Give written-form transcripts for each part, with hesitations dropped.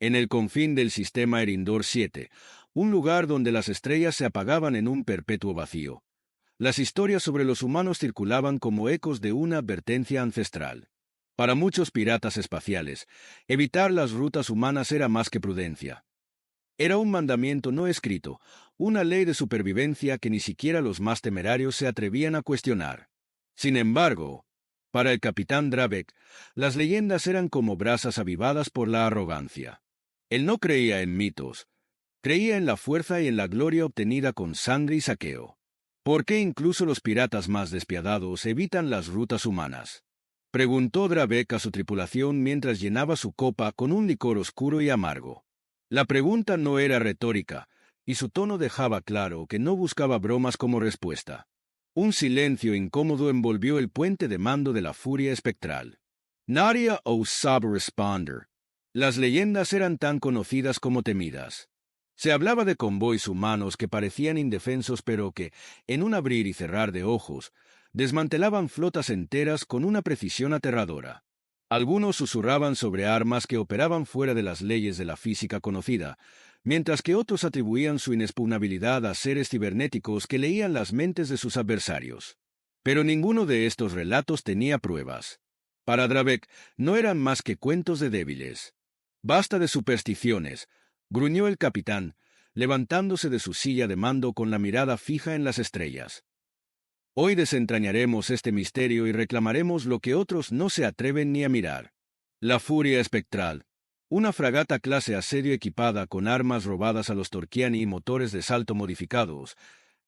en el confín del sistema Erindor 7, un lugar donde las estrellas se apagaban en un perpetuo vacío. Las historias sobre los humanos circulaban como ecos de una advertencia ancestral. Para muchos piratas espaciales, evitar las rutas humanas era más que prudencia. Era un mandamiento no escrito, una ley de supervivencia que ni siquiera los más temerarios se atrevían a cuestionar. Sin embargo, para el capitán Drabek, las leyendas eran como brasas avivadas por la arrogancia. Él no creía en mitos, creía en la fuerza y en la gloria obtenida con sangre y saqueo. ¿Por qué incluso los piratas más despiadados evitan las rutas humanas?, preguntó Drabek a su tripulación mientras llenaba su copa con un licor oscuro y amargo. La pregunta no era retórica, y su tono dejaba claro que no buscaba bromas como respuesta. Un silencio incómodo envolvió el puente de mando de la furia espectral. Nadie osaba responder. Las leyendas eran tan conocidas como temidas. Se hablaba de convoys humanos que parecían indefensos pero que, en un abrir y cerrar de ojos, desmantelaban flotas enteras con una precisión aterradora. Algunos susurraban sobre armas que operaban fuera de las leyes de la física conocida, mientras que otros atribuían su inexpugnabilidad a seres cibernéticos que leían las mentes de sus adversarios. Pero ninguno de estos relatos tenía pruebas. Para Drabek no eran más que cuentos de débiles. «Basta de supersticiones», gruñó el capitán, levantándose de su silla de mando con la mirada fija en las estrellas. «Hoy desentrañaremos este misterio y reclamaremos lo que otros no se atreven ni a mirar. La furia espectral, una fragata clase asedio equipada con armas robadas a los Torquiani y motores de salto modificados,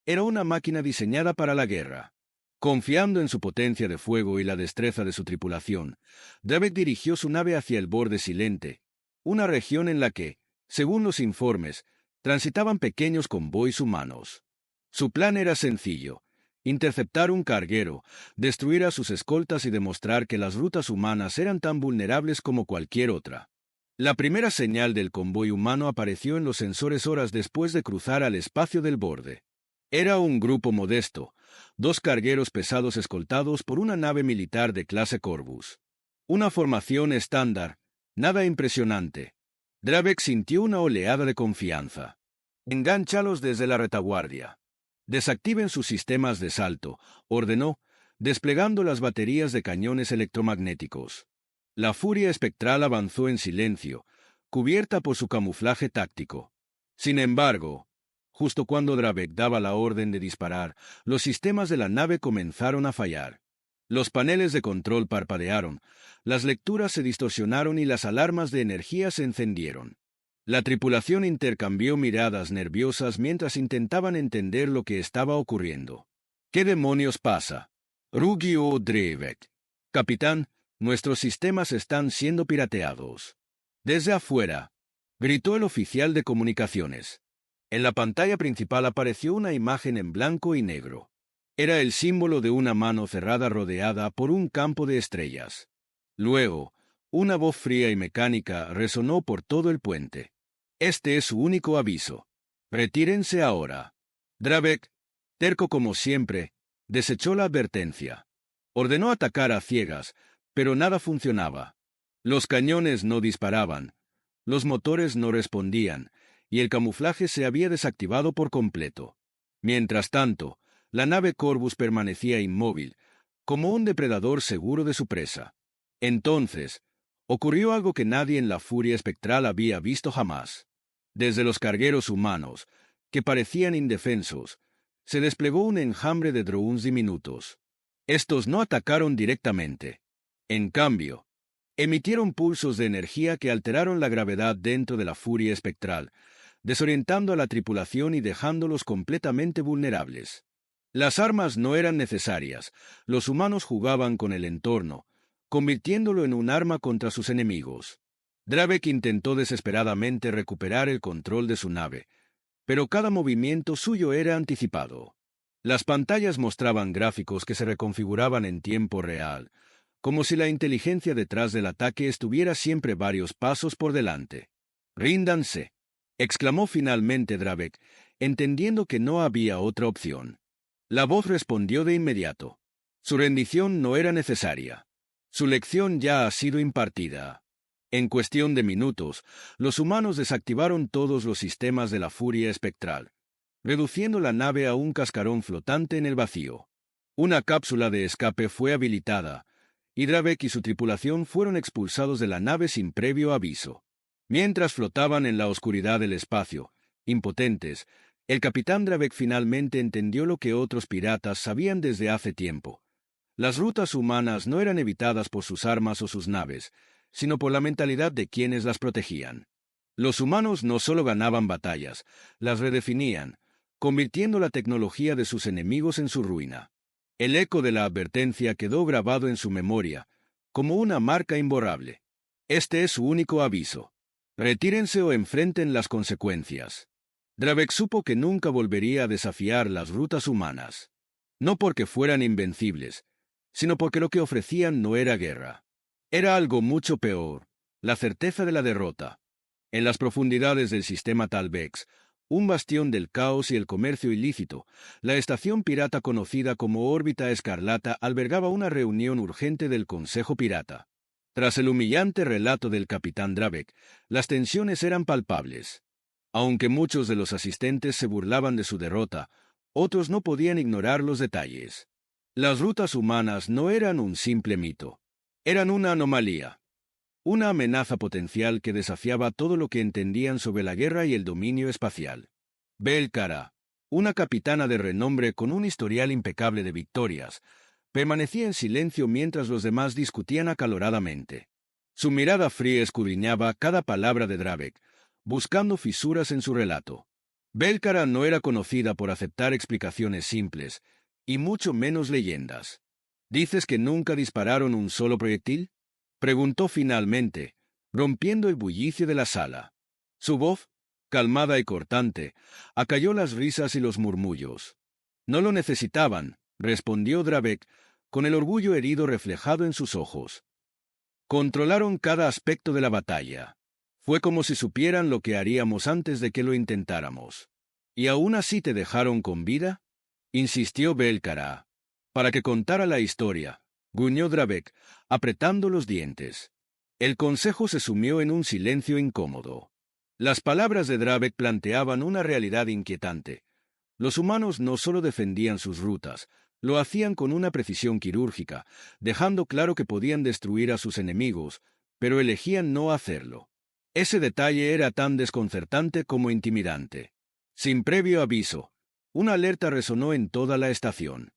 era una máquina diseñada para la guerra. Confiando en su potencia de fuego y la destreza de su tripulación, Drabek dirigió su nave hacia el borde silente, una región en la que, según los informes, transitaban pequeños convoys humanos. Su plan era sencillo: interceptar un carguero, destruir a sus escoltas y demostrar que las rutas humanas eran tan vulnerables como cualquier otra. La primera señal del convoy humano apareció en los sensores horas después de cruzar al espacio del borde. Era un grupo modesto, 2 cargueros pesados escoltados por una nave militar de clase Corvus. Una formación estándar, nada impresionante. Drabek sintió una oleada de confianza. «Engánchalos desde la retaguardia. Desactiven sus sistemas de salto», ordenó, desplegando las baterías de cañones electromagnéticos. La furia espectral avanzó en silencio, cubierta por su camuflaje táctico. Sin embargo, justo cuando Drabek daba la orden de disparar, los sistemas de la nave comenzaron a fallar. Los paneles de control parpadearon, las lecturas se distorsionaron y las alarmas de energía se encendieron. La tripulación intercambió miradas nerviosas mientras intentaban entender lo que estaba ocurriendo. «¿Qué demonios pasa?», rugió Drabek. «Capitán, nuestros sistemas están siendo pirateados». «Desde afuera», gritó el oficial de comunicaciones. En la pantalla principal apareció una imagen en blanco y negro. Era el símbolo de una mano cerrada rodeada por un campo de estrellas. Luego, una voz fría y mecánica resonó por todo el puente. «Este es su único aviso. Retírense ahora». Drabek, terco como siempre, desechó la advertencia. Ordenó atacar a ciegas, pero nada funcionaba. Los cañones no disparaban, los motores no respondían, y el camuflaje se había desactivado por completo. Mientras tanto, la nave Corvus permanecía inmóvil, como un depredador seguro de su presa. Entonces, ocurrió algo que nadie en la furia espectral había visto jamás. Desde los cargueros humanos, que parecían indefensos, se desplegó un enjambre de drones diminutos. Estos no atacaron directamente. En cambio, emitieron pulsos de energía que alteraron la gravedad dentro de la furia espectral, desorientando a la tripulación y dejándolos completamente vulnerables. Las armas no eran necesarias, los humanos jugaban con el entorno, convirtiéndolo en un arma contra sus enemigos. Drabek intentó desesperadamente recuperar el control de su nave, pero cada movimiento suyo era anticipado. Las pantallas mostraban gráficos que se reconfiguraban en tiempo real, como si la inteligencia detrás del ataque estuviera siempre varios pasos por delante. «Ríndanse», exclamó finalmente Drabek, entendiendo que no había otra opción. La voz respondió de inmediato. Su rendición no era necesaria. Su lección ya ha sido impartida. En cuestión de minutos, los humanos desactivaron todos los sistemas de la furia espectral, reduciendo la nave a un cascarón flotante en el vacío. Una cápsula de escape fue habilitada, y Drabek y su tripulación fueron expulsados de la nave sin previo aviso. Mientras flotaban en la oscuridad del espacio, impotentes, el capitán Drabek finalmente entendió lo que otros piratas sabían desde hace tiempo. Las rutas humanas no eran evitadas por sus armas o sus naves, sino por la mentalidad de quienes las protegían. Los humanos no solo ganaban batallas, las redefinían, convirtiendo la tecnología de sus enemigos en su ruina. El eco de la advertencia quedó grabado en su memoria, como una marca imborrable. Este es su único aviso. Retírense o enfrenten las consecuencias. Drabek supo que nunca volvería a desafiar las rutas humanas. No porque fueran invencibles, sino porque lo que ofrecían no era guerra. Era algo mucho peor, la certeza de la derrota. En las profundidades del sistema Talvex, un bastión del caos y el comercio ilícito, la estación pirata conocida como Órbita Escarlata albergaba una reunión urgente del Consejo Pirata. Tras el humillante relato del capitán Drabek, las tensiones eran palpables. Aunque muchos de los asistentes se burlaban de su derrota, otros no podían ignorar los detalles. Las rutas humanas no eran un simple mito. Eran una anomalía. Una amenaza potencial que desafiaba todo lo que entendían sobre la guerra y el dominio espacial. Belcara, una capitana de renombre con un historial impecable de victorias, permanecía en silencio mientras los demás discutían acaloradamente. Su mirada fría escudriñaba cada palabra de Drabek, buscando fisuras en su relato. Belcara no era conocida por aceptar explicaciones simples, y mucho menos leyendas. ¿Dices que nunca dispararon un solo proyectil?, preguntó finalmente, rompiendo el bullicio de la sala. Su voz, calmada y cortante, acalló las risas y los murmullos. No lo necesitaban, respondió Drabek, con el orgullo herido reflejado en sus ojos. Controlaron cada aspecto de la batalla. Fue como si supieran lo que haríamos antes de que lo intentáramos. ¿Y aún así te dejaron con vida?, insistió Belcara. Para que contara la historia, gruñó Drabek, apretando los dientes. El consejo se sumió en un silencio incómodo. Las palabras de Drabek planteaban una realidad inquietante. Los humanos no solo defendían sus rutas, lo hacían con una precisión quirúrgica, dejando claro que podían destruir a sus enemigos, pero elegían no hacerlo. Ese detalle era tan desconcertante como intimidante. Sin previo aviso, una alerta resonó en toda la estación.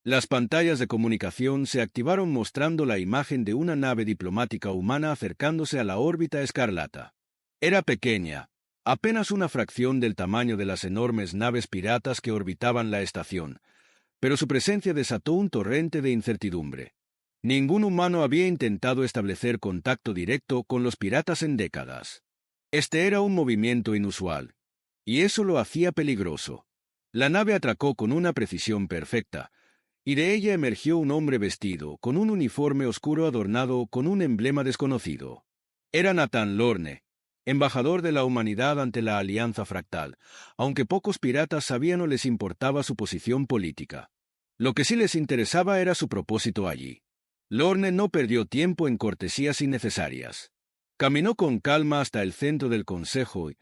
Las pantallas de comunicación se activaron mostrando la imagen de una nave diplomática humana acercándose a la órbita escarlata. Era pequeña, apenas una fracción del tamaño de las enormes naves piratas que orbitaban la estación, pero su presencia desató un torrente de incertidumbre. Ningún humano había intentado establecer contacto directo con los piratas en décadas. Este era un movimiento inusual, y eso lo hacía peligroso. La nave atracó con una precisión perfecta, y de ella emergió un hombre vestido, con un uniforme oscuro adornado con un emblema desconocido. Era Nathan Lorne, embajador de la humanidad ante la Alianza Fractal, aunque pocos piratas sabían o les importaba su posición política. Lo que sí les interesaba era su propósito allí. Lorne no perdió tiempo en cortesías innecesarias. Caminó con calma hasta el centro del consejo y,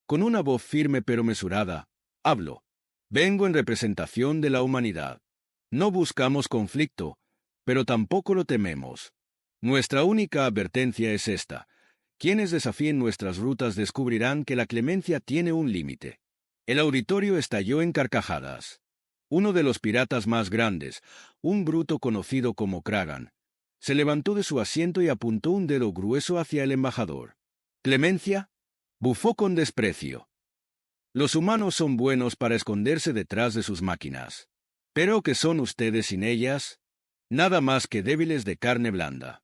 con una voz firme pero mesurada, habló. Vengo en representación de la humanidad. No buscamos conflicto, pero tampoco lo tememos. Nuestra única advertencia es esta. Quienes desafíen nuestras rutas descubrirán que la clemencia tiene un límite. El auditorio estalló en carcajadas. Uno de los piratas más grandes, un bruto conocido como Kragan, se levantó de su asiento y apuntó un dedo grueso hacia el embajador. ¿Clemencia? Bufó con desprecio. Los humanos son buenos para esconderse detrás de sus máquinas. ¿Pero qué son ustedes sin ellas? Nada más que débiles de carne blanda.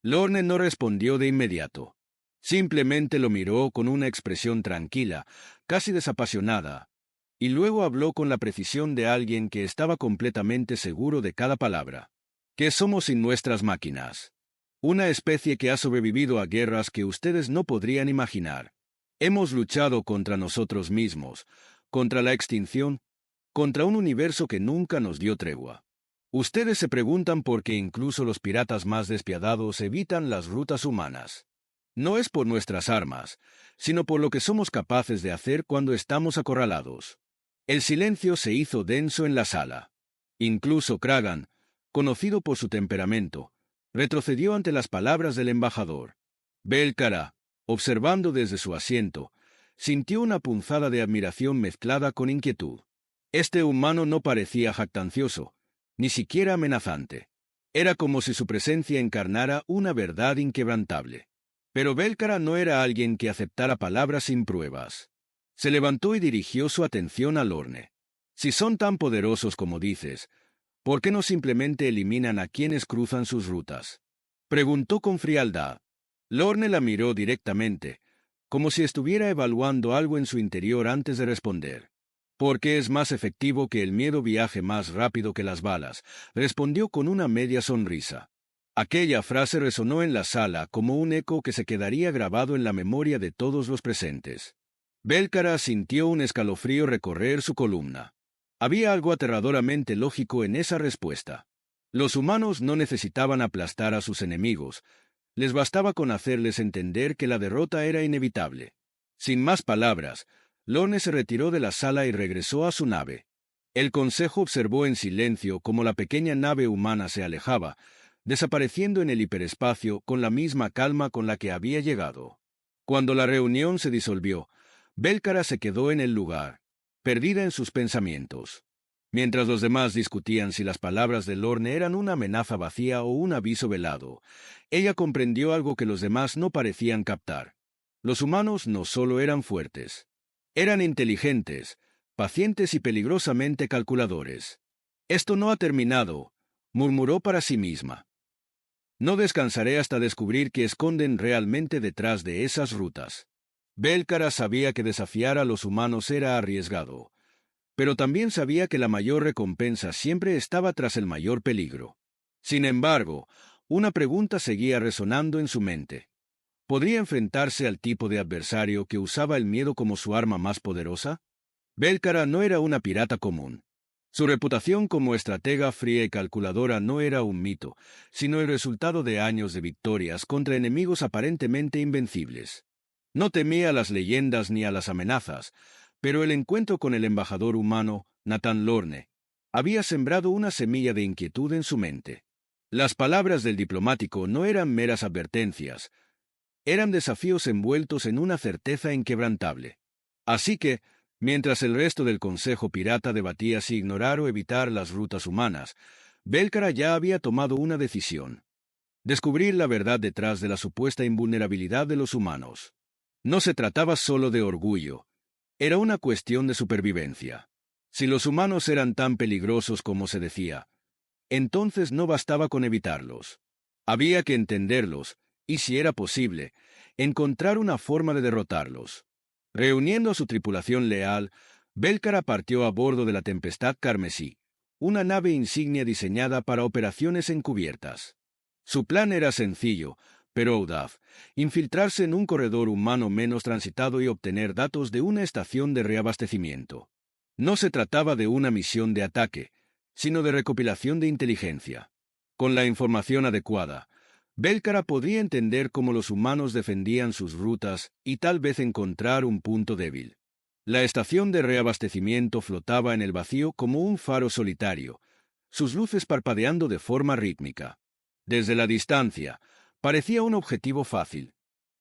Lorne no respondió de inmediato. Simplemente lo miró con una expresión tranquila, casi desapasionada, y luego habló con la precisión de alguien que estaba completamente seguro de cada palabra. ¿Qué somos sin nuestras máquinas? Una especie que ha sobrevivido a guerras que ustedes no podrían imaginar. Hemos luchado contra nosotros mismos, contra la extinción, contra un universo que nunca nos dio tregua. Ustedes se preguntan por qué incluso los piratas más despiadados evitan las rutas humanas. No es por nuestras armas, sino por lo que somos capaces de hacer cuando estamos acorralados. El silencio se hizo denso en la sala. Incluso Kragan, conocido por su temperamento, retrocedió ante las palabras del embajador. Belcara, observando desde su asiento, sintió una punzada de admiración mezclada con inquietud. Este humano no parecía jactancioso, ni siquiera amenazante. Era como si su presencia encarnara una verdad inquebrantable. Pero Belcara no era alguien que aceptara palabras sin pruebas. Se levantó y dirigió su atención a Lorne. Si son tan poderosos como dices, ¿por qué no simplemente eliminan a quienes cruzan sus rutas? Preguntó con frialdad. Lorne la miró directamente, como si estuviera evaluando algo en su interior antes de responder. Porque es más efectivo que el miedo viaje más rápido que las balas, respondió con una media sonrisa. Aquella frase resonó en la sala como un eco que se quedaría grabado en la memoria de todos los presentes. Belcara sintió un escalofrío recorrer su columna. Había algo aterradoramente lógico en esa respuesta. Los humanos no necesitaban aplastar a sus enemigos, les bastaba con hacerles entender que la derrota era inevitable. Sin más palabras, Lorne se retiró de la sala y regresó a su nave. El consejo observó en silencio cómo la pequeña nave humana se alejaba, desapareciendo en el hiperespacio con la misma calma con la que había llegado. Cuando la reunión se disolvió, Belcara se quedó en el lugar, perdida en sus pensamientos. Mientras los demás discutían si las palabras de Lorne eran una amenaza vacía o un aviso velado, ella comprendió algo que los demás no parecían captar. Los humanos no solo eran fuertes, eran inteligentes, pacientes y peligrosamente calculadores. Esto no ha terminado, murmuró para sí misma. No descansaré hasta descubrir qué esconden realmente detrás de esas rutas. Belcara sabía que desafiar a los humanos era arriesgado, pero también sabía que la mayor recompensa siempre estaba tras el mayor peligro. Sin embargo, una pregunta seguía resonando en su mente. ¿Podría enfrentarse al tipo de adversario que usaba el miedo como su arma más poderosa? Belcara no era una pirata común. Su reputación como estratega fría y calculadora no era un mito, sino el resultado de años de victorias contra enemigos aparentemente invencibles. No temía a las leyendas ni a las amenazas, pero el encuentro con el embajador humano, Nathan Lorne, había sembrado una semilla de inquietud en su mente. Las palabras del diplomático no eran meras advertencias, eran desafíos envueltos en una certeza inquebrantable. Así que, mientras el resto del Consejo Pirata debatía si ignorar o evitar las rutas humanas, Belcara ya había tomado una decisión: descubrir la verdad detrás de la supuesta invulnerabilidad de los humanos. No se trataba solo de orgullo, era una cuestión de supervivencia. Si los humanos eran tan peligrosos como se decía, entonces no bastaba con evitarlos. Había que entenderlos, y si era posible, encontrar una forma de derrotarlos. Reuniendo a su tripulación leal, Belcara partió a bordo de la Tempestad Carmesí, una nave insignia diseñada para operaciones encubiertas. Su plan era sencillo, pero audaz: infiltrarse en un corredor humano menos transitado y obtener datos de una estación de reabastecimiento. No se trataba de una misión de ataque, sino de recopilación de inteligencia. Con la información adecuada, Belcara podría entender cómo los humanos defendían sus rutas y tal vez encontrar un punto débil. La estación de reabastecimiento flotaba en el vacío como un faro solitario, sus luces parpadeando de forma rítmica. Desde la distancia, parecía un objetivo fácil.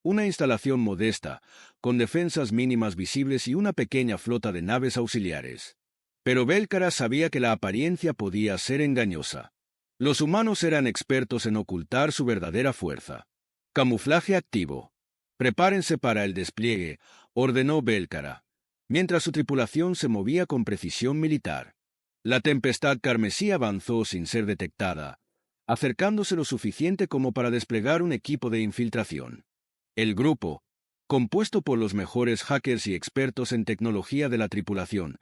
Una instalación modesta, con defensas mínimas visibles y una pequeña flota de naves auxiliares. Pero Belcara sabía que la apariencia podía ser engañosa. Los humanos eran expertos en ocultar su verdadera fuerza. Camuflaje activo. Prepárense para el despliegue, ordenó Belcara, mientras su tripulación se movía con precisión militar. La Tempestad Carmesí avanzó sin ser detectada, acercándose lo suficiente como para desplegar un equipo de infiltración. El grupo, compuesto por los mejores hackers y expertos en tecnología de la tripulación,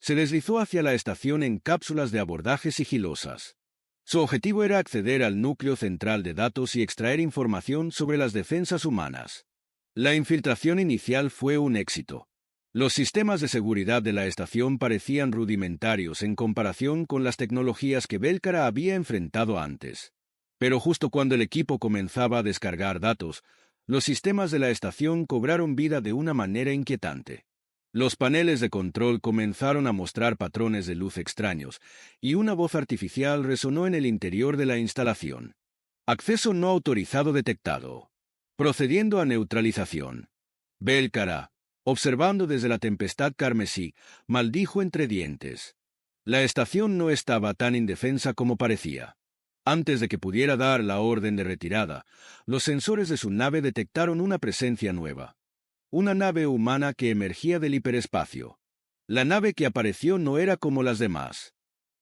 se deslizó hacia la estación en cápsulas de abordaje sigilosas. Su objetivo era acceder al núcleo central de datos y extraer información sobre las defensas humanas. La infiltración inicial fue un éxito. Los sistemas de seguridad de la estación parecían rudimentarios en comparación con las tecnologías que Belcara había enfrentado antes. Pero justo cuando el equipo comenzaba a descargar datos, Los sistemas de la estación cobraron vida de una manera inquietante. Los paneles de control comenzaron a mostrar patrones de luz extraños, y una voz artificial resonó en el interior de la instalación. Acceso no autorizado detectado. Procediendo a neutralización. Belcara, observando desde la tempestad carmesí, maldijo entre dientes. La estación no estaba tan indefensa como parecía. Antes de que pudiera dar la orden de retirada, los sensores de su nave detectaron una presencia nueva. Una nave humana que emergía del hiperespacio. La nave que apareció no era como las demás.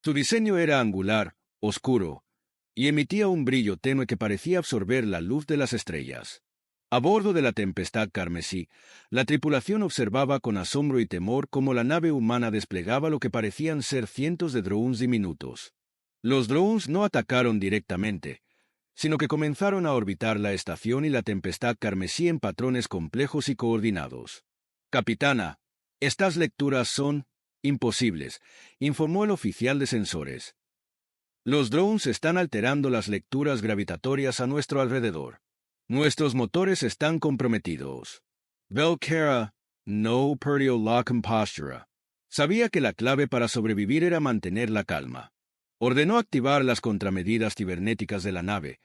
Su diseño era angular, oscuro, y emitía un brillo tenue que parecía absorber la luz de las estrellas. A bordo de la tempestad carmesí, la tripulación observaba con asombro y temor cómo la nave humana desplegaba lo que parecían ser cientos de drones diminutos. Los drones no atacaron directamente, sino que comenzaron a orbitar la estación y la tempestad carmesí en patrones complejos y coordinados. «Capitana, estas lecturas son imposibles», informó el oficial de sensores. «Los drones están alterando las lecturas gravitatorias a nuestro alrededor. Nuestros motores están comprometidos». Belcara no perdió la compostura. Sabía que la clave para sobrevivir era mantener la calma. Ordenó activar las contramedidas cibernéticas de la nave,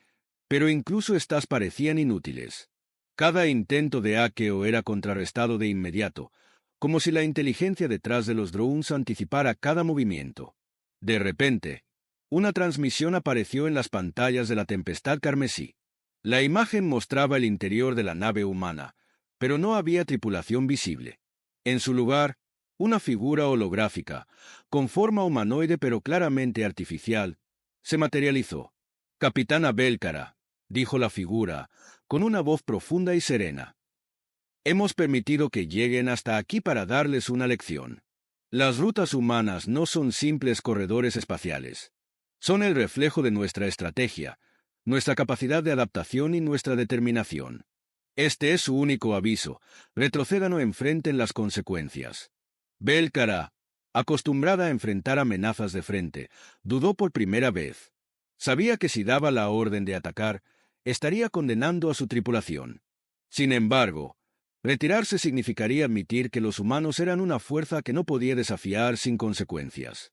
pero incluso estas parecían inútiles. Cada intento de hackeo era contrarrestado de inmediato, como si la inteligencia detrás de los drones anticipara cada movimiento. De repente, una transmisión apareció en las pantallas de la tempestad carmesí. La imagen mostraba el interior de la nave humana, pero no había tripulación visible. En su lugar, una figura holográfica, con forma humanoide pero claramente artificial, se materializó. «Capitana Belcara», dijo la figura, con una voz profunda y serena. «Hemos permitido que lleguen hasta aquí para darles una lección. Las rutas humanas no son simples corredores espaciales. Son el reflejo de nuestra estrategia, nuestra capacidad de adaptación y nuestra determinación. Este es su único aviso. Retrocedan o enfrenten las consecuencias». Belcara, acostumbrada a enfrentar amenazas de frente, dudó por primera vez. Sabía que si daba la orden de atacar, estaría condenando a su tripulación. Sin embargo, retirarse significaría admitir que los humanos eran una fuerza que no podía desafiar sin consecuencias.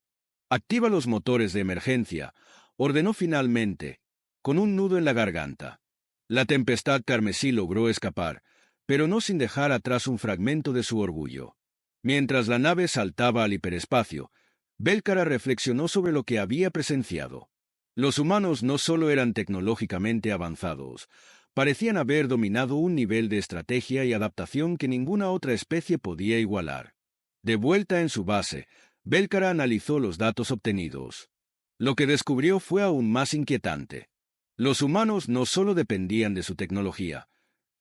«Activa los motores de emergencia», ordenó finalmente, con un nudo en la garganta. La tempestad carmesí logró escapar, pero no sin dejar atrás un fragmento de su orgullo. Mientras la nave saltaba al hiperespacio, Belcara reflexionó sobre lo que había presenciado. Los humanos no solo eran tecnológicamente avanzados, parecían haber dominado un nivel de estrategia y adaptación que ninguna otra especie podía igualar. De vuelta en su base, Belcara analizó los datos obtenidos. Lo que descubrió fue aún más inquietante. Los humanos no solo dependían de su tecnología,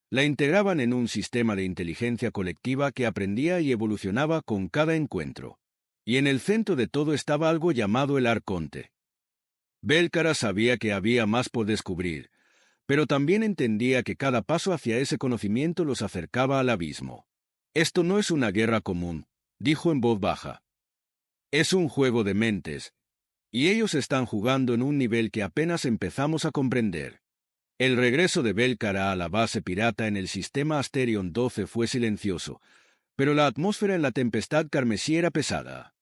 la integraban en un sistema de inteligencia colectiva que aprendía y evolucionaba con cada encuentro. Y en el centro de todo estaba algo llamado el Arconte. Belcara sabía que había más por descubrir, pero también entendía que cada paso hacia ese conocimiento los acercaba al abismo. «Esto no es una guerra común», dijo en voz baja. «Es un juego de mentes, y ellos están jugando en un nivel que apenas empezamos a comprender». El regreso de Belcara a la base pirata en el sistema Asterion 12 fue silencioso, pero la atmósfera en la tempestad carmesí era pesada.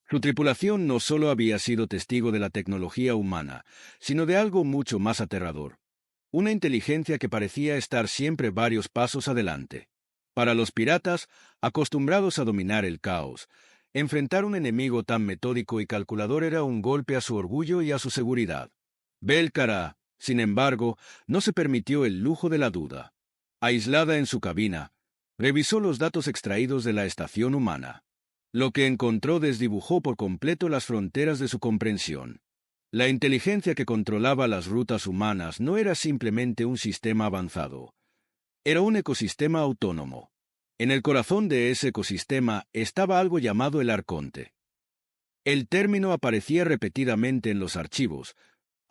Su tripulación no solo había sido testigo de la tecnología humana, sino de algo mucho más aterrador. Una inteligencia que parecía estar siempre varios pasos adelante. Para los piratas, acostumbrados a dominar el caos, enfrentar un enemigo tan metódico y calculador era un golpe a su orgullo y a su seguridad. Belcara, sin embargo, no se permitió el lujo de la duda. Aislada en su cabina, revisó los datos extraídos de la estación humana. Lo que encontró desdibujó por completo las fronteras de su comprensión. La inteligencia que controlaba las rutas humanas no era simplemente un sistema avanzado. Era un ecosistema autónomo. En el corazón de ese ecosistema estaba algo llamado el Arconte. El término aparecía repetidamente en los archivos,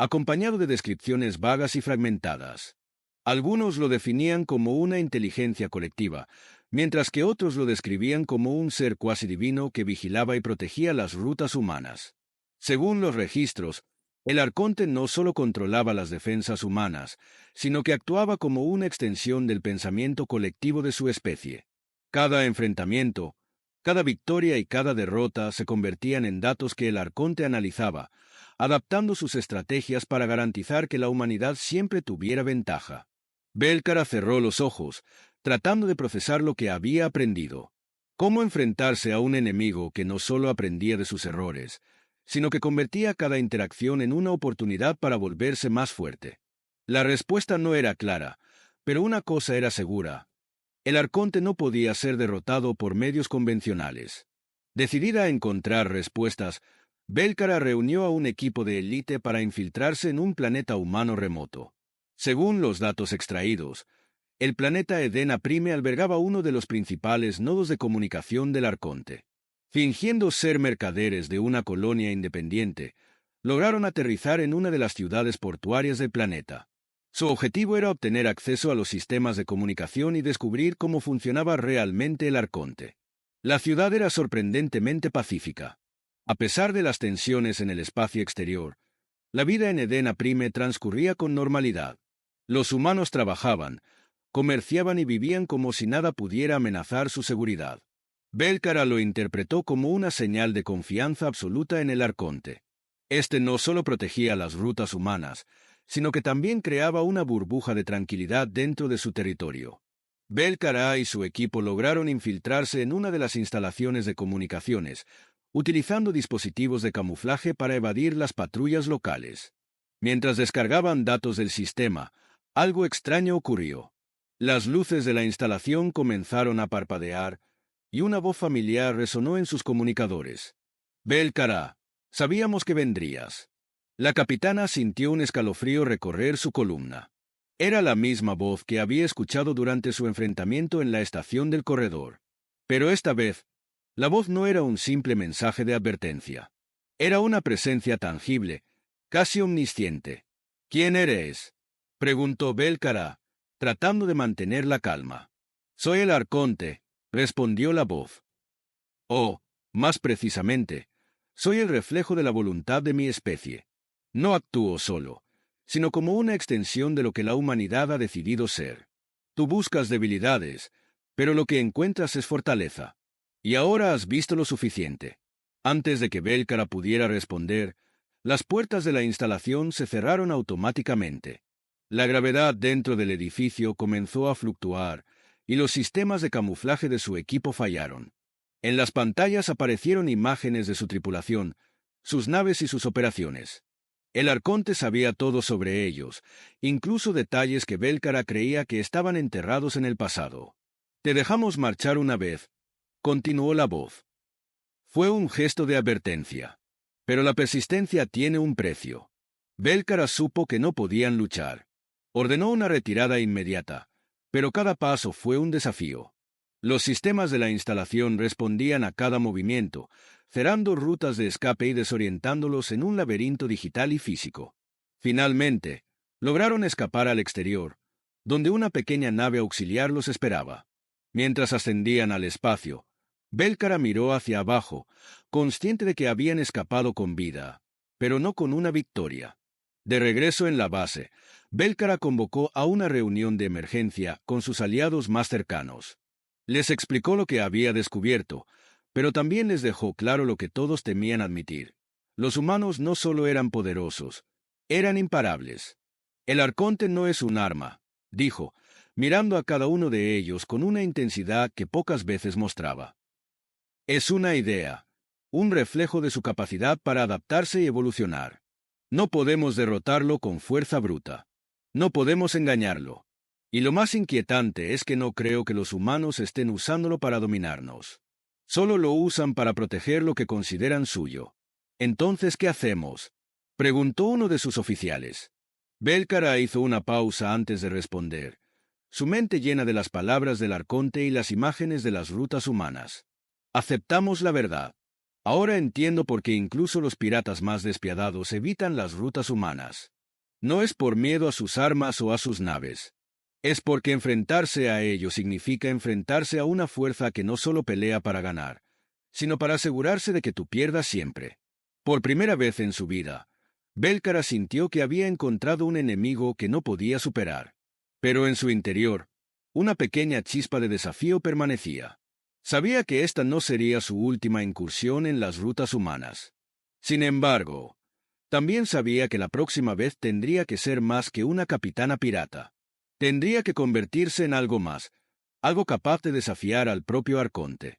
acompañado de descripciones vagas y fragmentadas. Algunos lo definían como una inteligencia colectiva, mientras que otros lo describían como un ser cuasi divino que vigilaba y protegía las rutas humanas. Según los registros, El arconte no solo controlaba las defensas humanas, sino que actuaba como una extensión del pensamiento colectivo de su especie. Cada enfrentamiento, cada victoria y cada derrota se convertían en datos que el arconte analizaba, adaptando sus estrategias para garantizar que la humanidad siempre tuviera ventaja. Belcara cerró los ojos, tratando de procesar lo que había aprendido. Cómo enfrentarse a un enemigo que no solo aprendía de sus errores, sino que convertía cada interacción en una oportunidad para volverse más fuerte. La respuesta no era clara, pero una cosa era segura. El arconte no podía ser derrotado por medios convencionales. Decidida a encontrar respuestas, Belcara reunió a un equipo de élite para infiltrarse en un planeta humano remoto. Según los datos extraídos, el planeta Edena Prime albergaba uno de los principales nodos de comunicación del arconte. Fingiendo ser mercaderes de una colonia independiente, lograron aterrizar en una de las ciudades portuarias del planeta. Su objetivo era obtener acceso a los sistemas de comunicación y descubrir cómo funcionaba realmente el arconte. La ciudad era sorprendentemente pacífica. A pesar de las tensiones en el espacio exterior, la vida en Edena Prime transcurría con normalidad. Los humanos trabajaban, comerciaban y vivían como si nada pudiera amenazar su seguridad. Belcara lo interpretó como una señal de confianza absoluta en el arconte. Este no solo protegía las rutas humanas, sino que también creaba una burbuja de tranquilidad dentro de su territorio. Belcara y su equipo lograron infiltrarse en una de las instalaciones de comunicaciones, utilizando dispositivos de camuflaje para evadir las patrullas locales. Mientras descargaban datos del sistema, algo extraño ocurrió. Las luces de la instalación comenzaron a parpadear, y una voz familiar resonó en sus comunicadores. «Belcara, sabíamos que vendrías». La capitana sintió un escalofrío recorrer su columna. Era la misma voz que había escuchado durante su enfrentamiento en la estación del corredor. Pero esta vez, la voz no era un simple mensaje de advertencia. Era una presencia tangible, casi omnisciente. «¿Quién eres?», preguntó Belcara, tratando de mantener la calma. «Soy el arconte», respondió la voz. «Oh, más precisamente, soy el reflejo de la voluntad de mi especie. No actúo solo, sino como una extensión de lo que la humanidad ha decidido ser. Tú buscas debilidades, pero lo que encuentras es fortaleza. Y ahora has visto lo suficiente». Antes de que Belcara pudiera responder, las puertas de la instalación se cerraron automáticamente. La gravedad dentro del edificio comenzó a fluctuar, y los sistemas de camuflaje de su equipo fallaron. En las pantallas aparecieron imágenes de su tripulación, sus naves y sus operaciones. El arconte sabía todo sobre ellos, incluso detalles que Belcara creía que estaban enterrados en el pasado. «Te dejamos marchar una vez», continuó la voz. Fue un gesto de advertencia. Pero la persistencia tiene un precio. Belcara supo que no podían luchar. Ordenó una retirada inmediata, pero cada paso fue un desafío. Los sistemas de la instalación respondían a cada movimiento, cerrando rutas de escape y desorientándolos en un laberinto digital y físico. Finalmente, lograron escapar al exterior, donde una pequeña nave auxiliar los esperaba. Mientras ascendían al espacio, Belcara miró hacia abajo, consciente de que habían escapado con vida, pero no con una victoria. De regreso en la base, Belcara convocó a una reunión de emergencia con sus aliados más cercanos. Les explicó lo que había descubierto, pero también les dejó claro lo que todos temían admitir. Los humanos no solo eran poderosos, eran imparables. «El arconte no es un arma», dijo, mirando a cada uno de ellos con una intensidad que pocas veces mostraba. «Es una idea, un reflejo de su capacidad para adaptarse y evolucionar. No podemos derrotarlo con fuerza bruta. No podemos engañarlo. Y lo más inquietante es que no creo que los humanos estén usándolo para dominarnos. Solo lo usan para proteger lo que consideran suyo». «Entonces, ¿qué hacemos?», preguntó uno de sus oficiales. Belcara hizo una pausa antes de responder, su mente llena de las palabras del arconte y las imágenes de las rutas humanas. «Aceptamos la verdad. Ahora entiendo por qué incluso los piratas más despiadados evitan las rutas humanas. No es por miedo a sus armas o a sus naves. Es porque enfrentarse a ello significa enfrentarse a una fuerza que no solo pelea para ganar, sino para asegurarse de que tú pierdas siempre». Por primera vez en su vida, Belcara sintió que había encontrado un enemigo que no podía superar. Pero en su interior, una pequeña chispa de desafío permanecía. Sabía que esta no sería su última incursión en las rutas humanas. Sin embargo, también sabía que la próxima vez tendría que ser más que una capitana pirata. Tendría que convertirse en algo más, algo capaz de desafiar al propio arconte.